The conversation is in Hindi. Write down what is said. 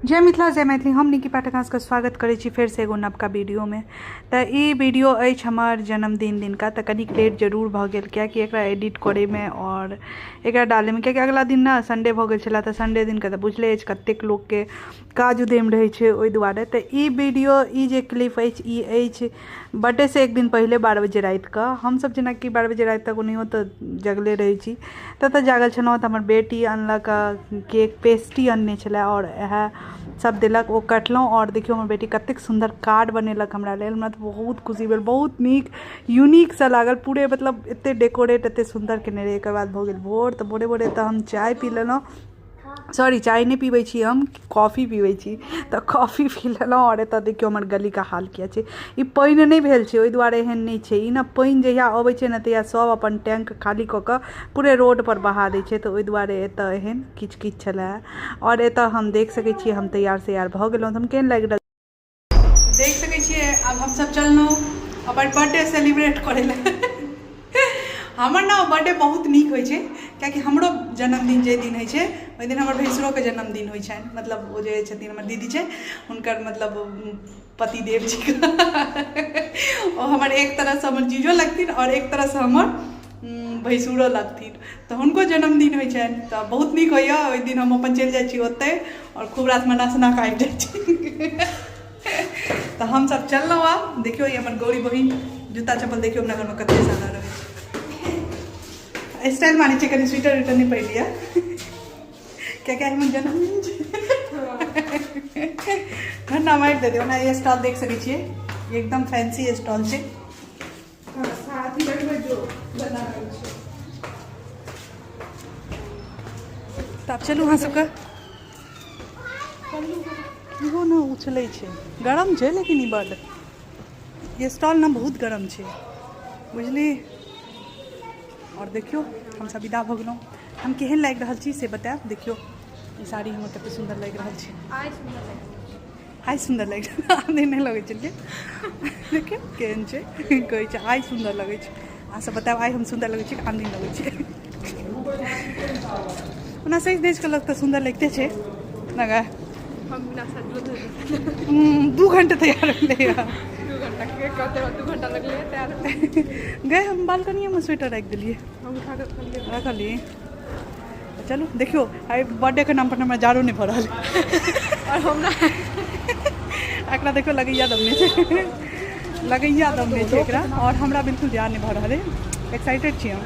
जय मिथिला जय मैथिली। हम निकी पाठक अहाँके स्वागत करै छी फेर से एगो नवका वीडियो में। तो ई वीडियो अछि हमर जन्मदिन दिनका। तो कनिक लेट जरूर भ गेल कियाकि एकरा एडिट करे में और एकरा डाले में, कियाकि अगला दिन ना संडे भ गेल छला। तो संडे दिन के तो बुझले अछि कतेक लोग के काज उद्यम रहे छै ओइ दुआरे। तो ई वीडियो ई जे क्लिप अछि ई अछि बर्थडे से एक दिन पहले 12 बजे रात का। हम सब जेना कि 12 बजे रात तक ओनाहियो तो जगले रहे छी। तो जागल छलहुँ तो हमर बेटी अनलक केक पेस्ट्री अनने छला और यह सब दिलक ओ कटलहुँ। और देखियो हमर बेटी कतेक सुंदर कार्ड बनेलक हमरा लेल। हमरा तो बहुत खुशी भेल, बहुत नीक यूनिक सा लागल पूरे, मतलब एते डेकोरेट एते सुंदर केने रहे। एक बाद भ गेल भोर, तो भोरे भोरे तो हम चाय पी लेलहुँ। सॉरी चाय नहीं पीबै छी, हम कॉफ़ी पीबै छी। तो कॉफ़ी पी लेलहुँ। और एतऽ देखियो हमर गली का हाल किया छै। ई पानि नहीं भेल छै ओहि दुआरे एहन नहीं छै। ई ना पानि जहिया अबै छै ना तहिया सब अपन टैंक खाली कऽ कऽ पूरे रोड पर बहा दै छै। तो ओहि दुआरे एतऽ एहन किच किच छलै। और एतऽ हम देख सकै छियै हम तैयार भऽ गेलहुँ। तो हम केहन लागि रहल देख सकै छियै। आब हम सब चललहुँ अपन बर्थडे सेलिब्रेट करै लए। हमर ना बर्थडे बहुत नीक होइ छै, कियाकि हमरो जन्मदिन जे दिन होइ छै ओहि दिन हमर भैंसुरोके जन्मदिन होइ छनि। मतलब ओ जे छथिन हमर दीदी छै हुनकर मतलब पतिदेव जी ओ हमर एक तरहसँ हमर जीजो लगथिन और एक तरहसँ हमर भैंसुरो लगथिन। तऽ हुनको जन्मदिन होइ छनि। तऽ बहुत नीक होइए। ओहि दिन हम अपन चलि जाइ छी ओतहि और खूब रात मना सना कऽ आबि जाइ छी। तऽ हमसब चललहुँ। आब देखियौ ई हमर गौरी बहिन जूता चप्पल देखियौ हमरा घरमे कतेक सारा रहै छै। स्टाइल मारै छै, कनि स्वेटर उइटर नहीं पहिर लिया कियाकि हमर जन्मदिन छै। ठंडा मारि दे दियौ ना। ये स्टॉल देख सकै छियै, ये एकदम फैंसी स्टॉल छै। साथ ही रखबै जो बना रहल छै। तऽ आब चलू अहाँ सबके इहो ना उछलै छै, गरम छै लेकिन ई बड्ड ये स्टॉल ना बहुत गरम छै बुझली। और देखियो हम सब विदा भऽ गेलहुँ। हम केहन लागि रहल छी से बतायब। देखियो ई साड़ी हमर कतेक सुंदर लागि रहल छै। आइ सुंदर लागि रहल आब नहीं लगे छलिए। देखियो केहन छै, कहै छै आइ सुंदर लगै छै। अहाँ सब बतायब आइ हम सुंदर लगै छी कि आन दिन लगै छै। ओना सही देश के लोग तो सुंदर लगते छै ना गा। हम बिना सजलो 2 घंटे तैयार भेलै। 2 घंटा के कहते 2 घंटा लगले तैयार गए हम बालकनी में स्वेटर रख दिलिए, हम उठा के रखलिए। चलू देखियो आइ बर्थडे के नाम पर हमरा जाड़ो नहीं भऽ रहल और हमरा एकरा देखियो लगैया दम नहीं छै, लगैया दम नहीं छै एकरा। और हमरा बिल्कुल ध्यान नहीं भऽ रहल है। एक्साइटेड छी हम।